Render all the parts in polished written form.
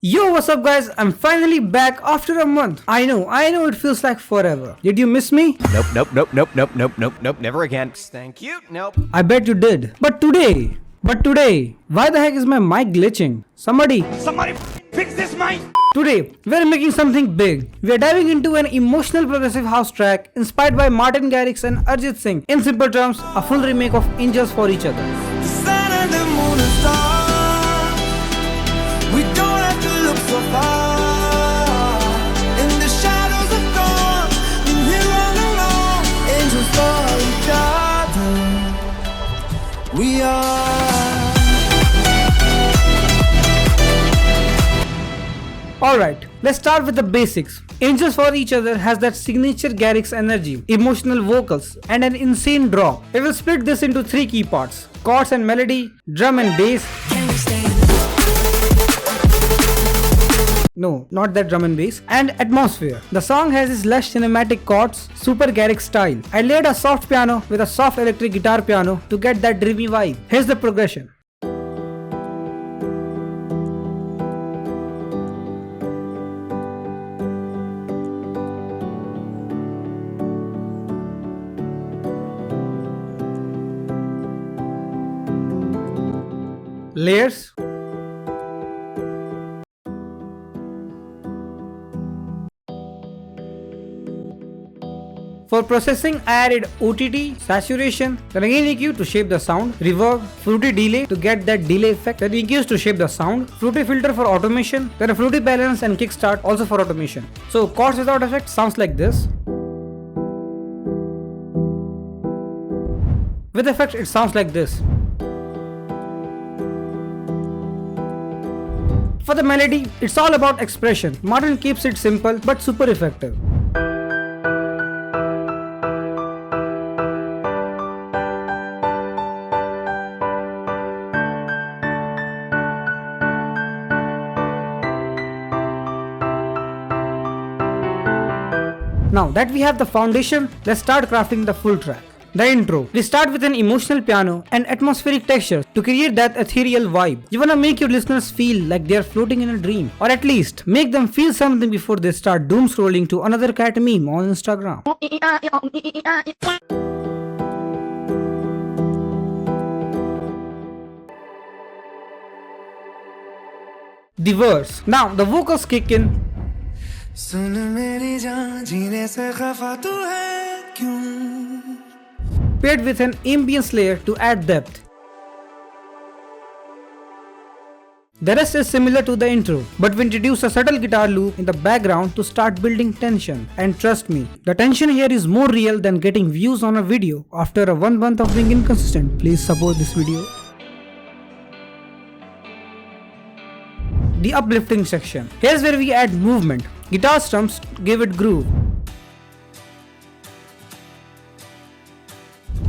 Yo, what's up guys? I'm finally back after a month. I know it feels like forever. Did you miss me? Nope, never again. Thank you, nope. I bet you did. But today, why the heck is my mic glitching? Somebody Fix this mic! Today, we're making something big. We're diving into an emotional progressive house track inspired by Martin Garrix and Arijit Singh. In simple terms, a full remake of Angels for Each Other. The sun and the moon and stars. We don't have to look so far. In the shadows of dawn, and here all alone, angels for each other. We are. Alright, let's start with the basics. Angels for Each Other has that signature Garrix energy, emotional vocals, and an insane drop. We will split this into three key parts: chords and melody, drum and bass. No, not that drum and bass. And atmosphere. The song has its lush cinematic chords, super Garrix style. I layered a soft piano with a soft electric guitar piano to get that dreamy vibe. Here's the progression. Layers. For processing, I added OTT, saturation, then again EQ to shape the sound, reverb, fruity delay to get that delay effect, then EQs to shape the sound, fruity filter for automation, then a fruity balance and kickstart also for automation. So chords without effect sounds like this. With effect it sounds like this. For the melody, it's all about expression. Martin keeps it simple but super effective. Now that we have the foundation, let's start crafting the full track. The intro. We start with an emotional piano and atmospheric texture to create that ethereal vibe. You wanna make your listeners feel like they're floating in a dream, or at least make them feel something before they start doom scrolling to another cat meme on Instagram. The verse. Now the vocals kick in. सुन मेरी जान जीने से खफा तू है क्यों? Paired with an ambience layer to add depth. The rest is similar to the intro, but we introduce a subtle guitar loop in the background to start building tension. And trust me, the tension here is more real than getting views on a video after a 1 month of being inconsistent. Please support this video. The uplifting section. Here's where we add movement. Guitar strums give it groove,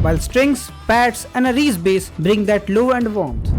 while strings, pads and a Reese Bass bring that low and warmth.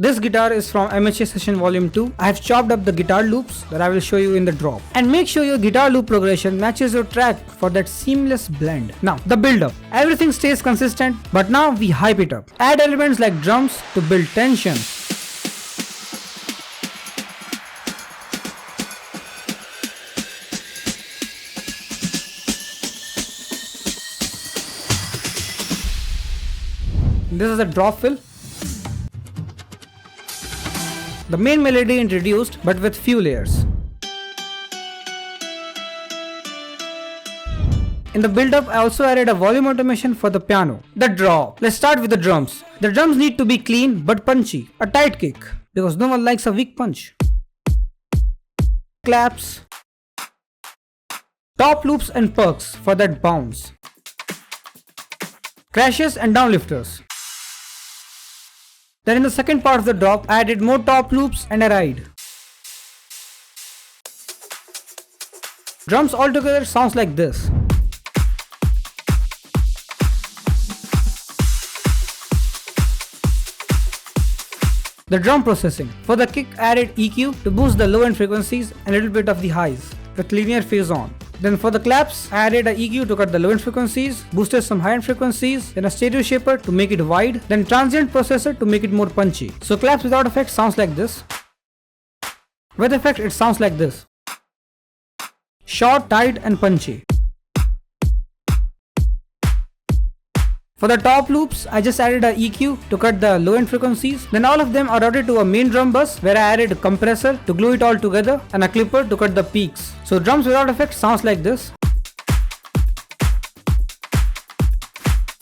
This guitar is from MHA Session Volume 2. I have chopped up the guitar loops that I will show you in the drop. And make sure your guitar loop progression matches your track for that seamless blend. Now, the build up. Everything stays consistent, but now we hype it up. Add elements like drums to build tension. This is a drop fill. The main melody introduced, but with few layers. In the build-up, I also added a volume automation for the piano. The drop. Let's start with the drums. The drums need to be clean but punchy. A tight kick, because no one likes a weak punch. Claps. Top loops and perks for that bounce. Crashes and downlifters. Then in the second part of the drop, I added more top loops and a ride. Drums altogether sounds like this. The drum processing. For the kick, added EQ to boost the low end frequencies and a little bit of the highs with linear phase on. Then for the claps, I added a EQ to cut the low end frequencies, boosted some high end frequencies, then a stereo shaper to make it wide, then transient processor to make it more punchy. So claps without effect sounds like this. With effect it sounds like this. Short, tight and punchy. For the top loops, I just added a EQ to cut the low end frequencies. Then all of them are routed to a main drum bus where I added a compressor to glue it all together and a clipper to cut the peaks. So drums without effect sounds like this.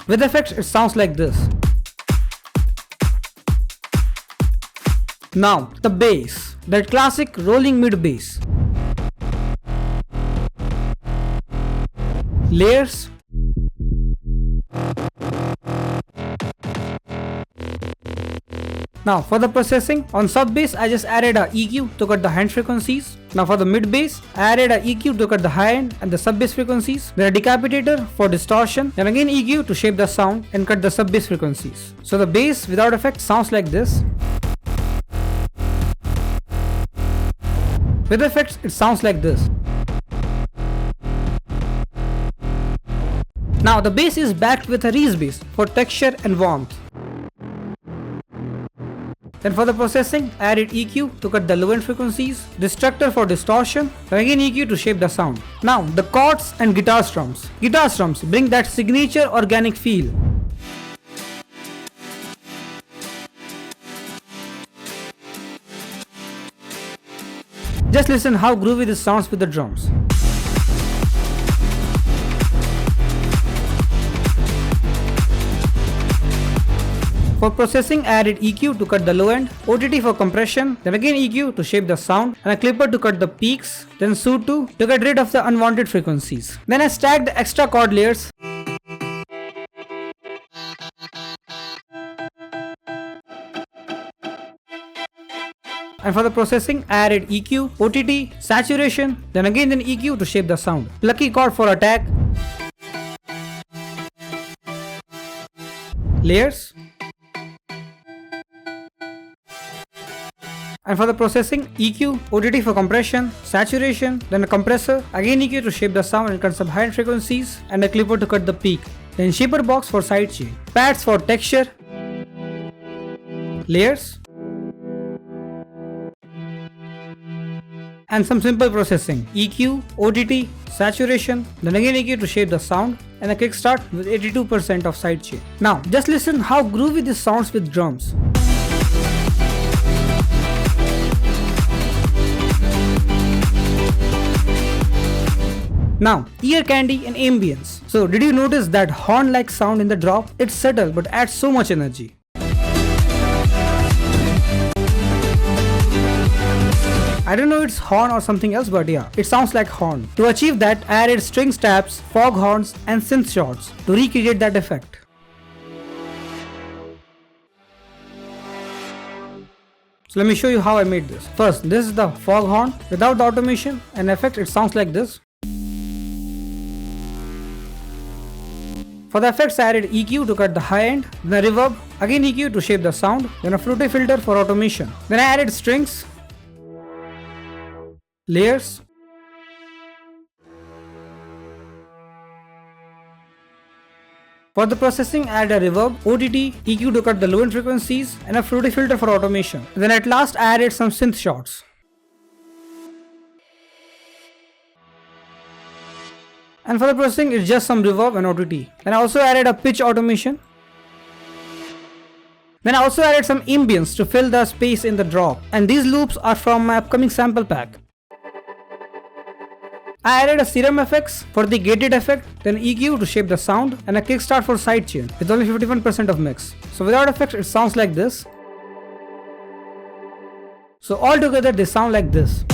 With effects it sounds like this. Now the bass, that classic rolling mid bass. Layers. Now for the processing, on sub bass I just added a EQ to cut the hand frequencies. Now for the mid bass, I added a EQ to cut the high end and the sub bass frequencies. Then a decapitator for distortion, and again EQ to shape the sound and cut the sub bass frequencies. So the bass without effect sounds like this. With effects it sounds like this. Now the bass is backed with a Reese Bass for texture and warmth. Then for the processing, I added EQ to cut the low end frequencies, destructor for distortion, and again EQ to shape the sound. Now the chords and guitar strums. Guitar strums bring that signature organic feel. Just listen how groovy this sounds with the drums. For processing, I added EQ to cut the low end, OTT for compression, then again EQ to shape the sound, and a clipper to cut the peaks, then SU2 to get rid of the unwanted frequencies. Then I stacked the extra chord layers. And for the processing, I added EQ, OTT, saturation, then EQ to shape the sound. Plucky Chord for attack. Layers. And for the processing, EQ, OTT for compression, saturation, then a compressor, again EQ to shape the sound and cut some high frequencies, and a clipper to cut the peak. Then shaper box for sidechain, pads for texture, layers, and some simple processing, EQ, OTT, saturation, then again EQ to shape the sound, and a kickstart with 82% of sidechain. Now just listen how groovy this sounds with drums. Now, ear candy and ambience. So did you notice that horn-like sound in the drop? It's subtle but adds so much energy. I don't know it's horn or something else, but yeah, it sounds like horn. To achieve that, I added string stabs, fog horns and synth shots to recreate that effect. So let me show you how I made this. First, this is the fog horn without the automation and effect. It sounds like this. For the effects, I added EQ to cut the high end, then a reverb, again EQ to shape the sound, then a fruity filter for automation. Then I added strings, layers, for the processing, I added a reverb, OTT, EQ to cut the low end frequencies, and a fruity filter for automation. Then at last, I added some synth shots. And for the processing, it's just some reverb and OTT. Then I also added a pitch automation. Then I also added some ambience to fill the space in the drop. And these loops are from my upcoming sample pack. I added a serum effects for the gated effect, then EQ to shape the sound, and a kickstart for sidechain with only 51% of mix. So without effects, it sounds like this. So all together they sound like this.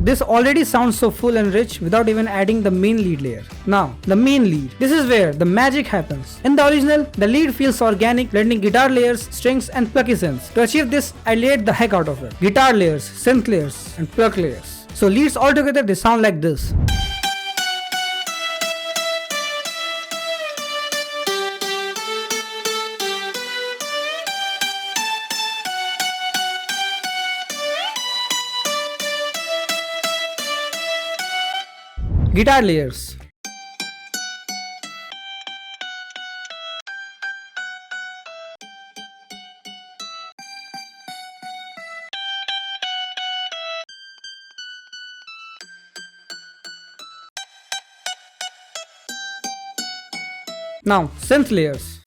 This already sounds so full and rich without even adding the main lead layer. Now, the main lead. This is where the magic happens. In the original, the lead feels organic, blending guitar layers, strings and plucky synths. To achieve this, I layered the heck out of it. Guitar layers, synth layers and pluck layers. So leads all together, they sound like this. Guitar layers. Now, synth layers.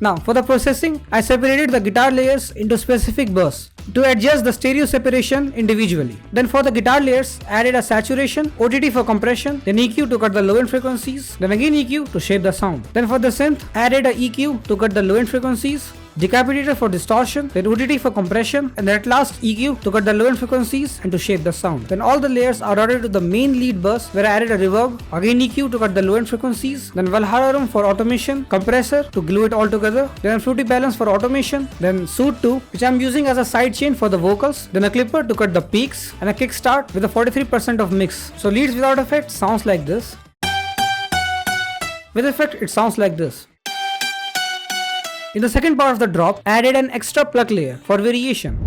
Now, for the processing, I separated the guitar layers into specific bursts to adjust the stereo separation individually. Then for the guitar layers, I added a saturation, OTT for compression, then EQ to cut the low end frequencies, then again EQ to shape the sound. Then for the synth, I added a EQ to cut the low end frequencies, decapitator for distortion, then OTT for compression, and then at last EQ to cut the low end frequencies and to shape the sound. Then all the layers are routed to the main lead bus where I added a reverb, again EQ to cut the low end frequencies, then Valhalla for automation, compressor to glue it all together, then Fruity Balance for automation, then Suit 2 which I am using as a sidechain for the vocals, then a clipper to cut the peaks, and a kickstart with a 43% of mix. So leads without effect sounds like this. With effect it sounds like this. In the second part of the drop, I added an extra pluck layer for variation.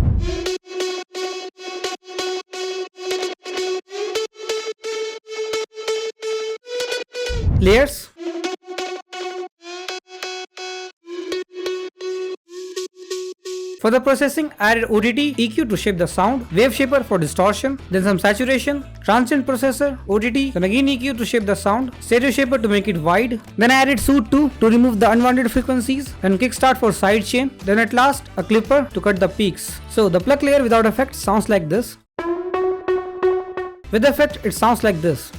Layers. For the processing, I added OTT, EQ to shape the sound, wave shaper for distortion, then some saturation, transient processor, OTT, then again EQ to shape the sound, stereo shaper to make it wide, then I added Suit 2 to remove the unwanted frequencies, then kickstart for sidechain, then at last a clipper to cut the peaks. So the pluck layer without effect sounds like this. With effect it sounds like this.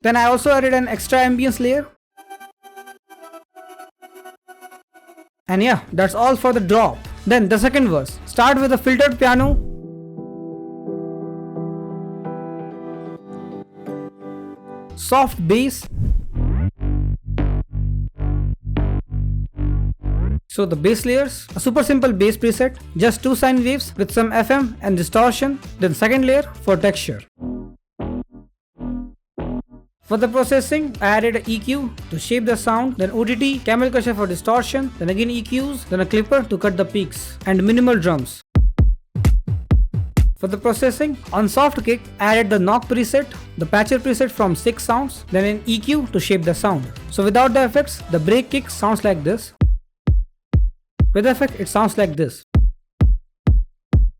Then I also added an extra ambience layer. And yeah, that's all for the drop. Then the second verse. Start with a filtered piano. Soft bass. So the bass layers, a super simple bass preset, just 2 sine waves with some FM and distortion. Then second layer for texture. For the processing, I added an EQ to shape the sound, then OTT, camel crusher for distortion, then again EQs, then a clipper to cut the peaks, and minimal drums. For the processing, on soft kick, I added the knock preset, the patcher preset from 6 sounds, then an EQ to shape the sound. So without the effects, the break kick sounds like this. With effect, it sounds like this.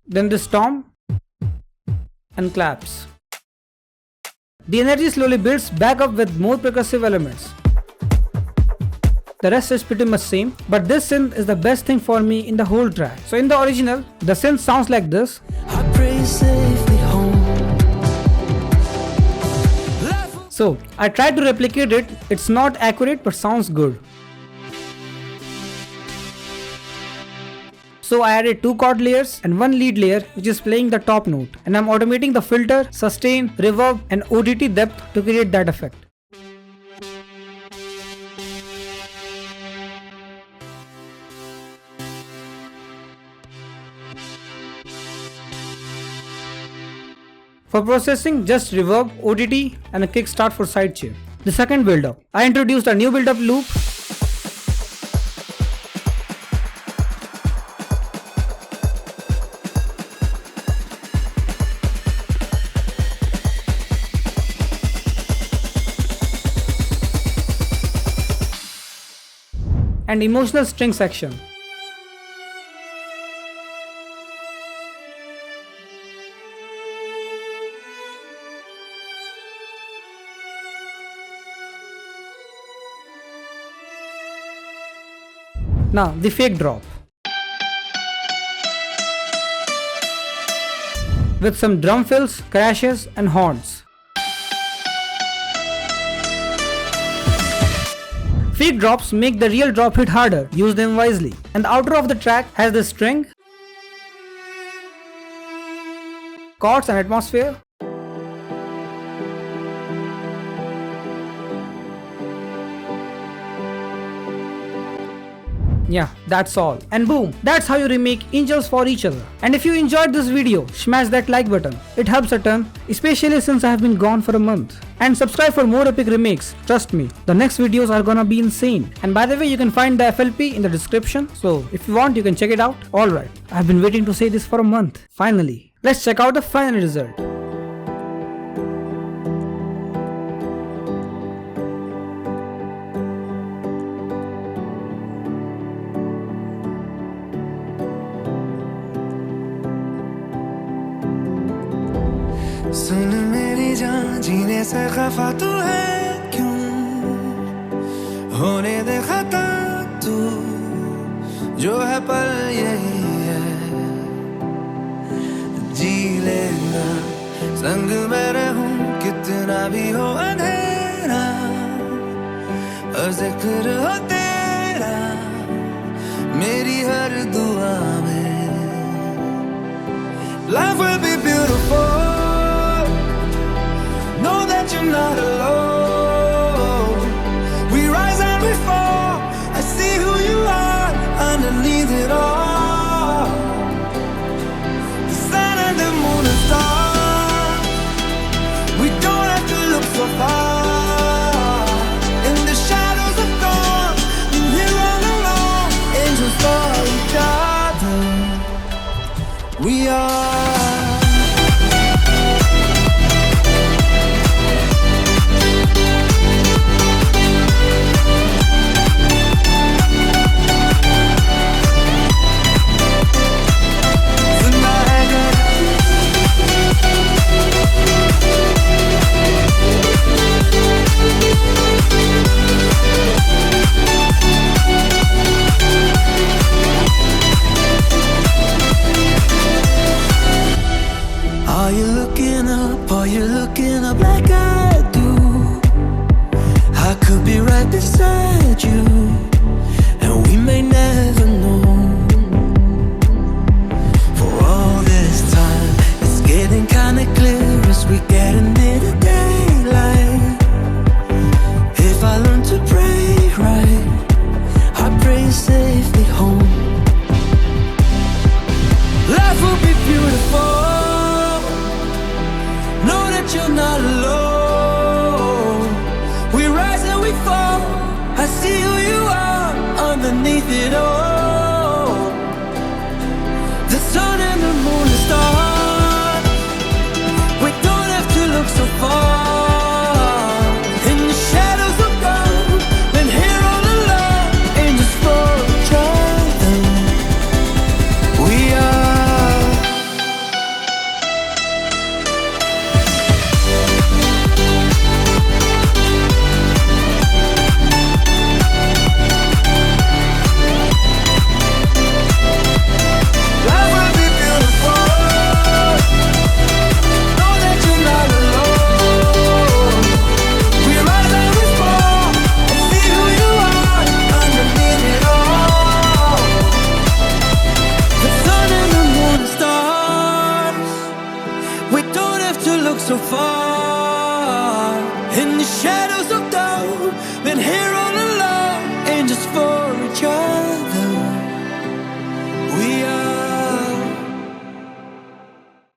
Then this tom and claps. The energy slowly builds back up with more percussive elements. The rest is pretty much same, but this synth is the best thing for me in the whole track. So in the original, the synth sounds like this. I pray safely home. So I tried to replicate it. It's not accurate but sounds good. So I added 2 chord layers and 1 lead layer which is playing the top note, and I'm automating the filter, sustain, reverb and OTT depth to create that effect. For processing, just reverb, OTT and a kickstart for sidechain. The second build-up, I introduced a new build-up loop. And emotional string section. Now the fake drop. With some drum fills, crashes and horns. Fake drops make the real drop hit harder, use them wisely. And the outro of the track has the string, chords and atmosphere. Yeah, that's all. And boom, that's how you remake angels for each other. And if you enjoyed this video, smash that like button. It helps a ton, especially since I have been gone for a month. And subscribe for more epic remakes. Trust me, the next videos are gonna be insane. And by the way, you can find the FLP in the description, so if you want, you can check it out. Alright, I've been waiting to say this for a month. Finally, let's check out the final result. सुन मेरी जान जीने से खफा तू है क्यों होने दे खता तू जो है पल यही है जी लेना संग में रहूं कितना भी हो अंधेरा और जिक्र हो तेरा मेरी हर दुआ में Life will be beautiful Know that you're not alone. We rise and we fall. I see who you are underneath it all. The sun and the moon and stars. We don't have to look so far. In the shadows of dawn, we're here all alone. Angels for each other. We are. Are you looking up? Are you looking up like I do? I could be right beside you, and we may never know. For all this time, it's getting kinda clear as we get into daylight. If I learn to pray right, I pray safely home. Life will be beautiful. Know that you're not alone. We rise and we fall. I see who you are underneath it all. The sun and the moon and stars. We don't have to look so far. In the shadows of God, been here all along. Angels for each other. We are. So far in the shadows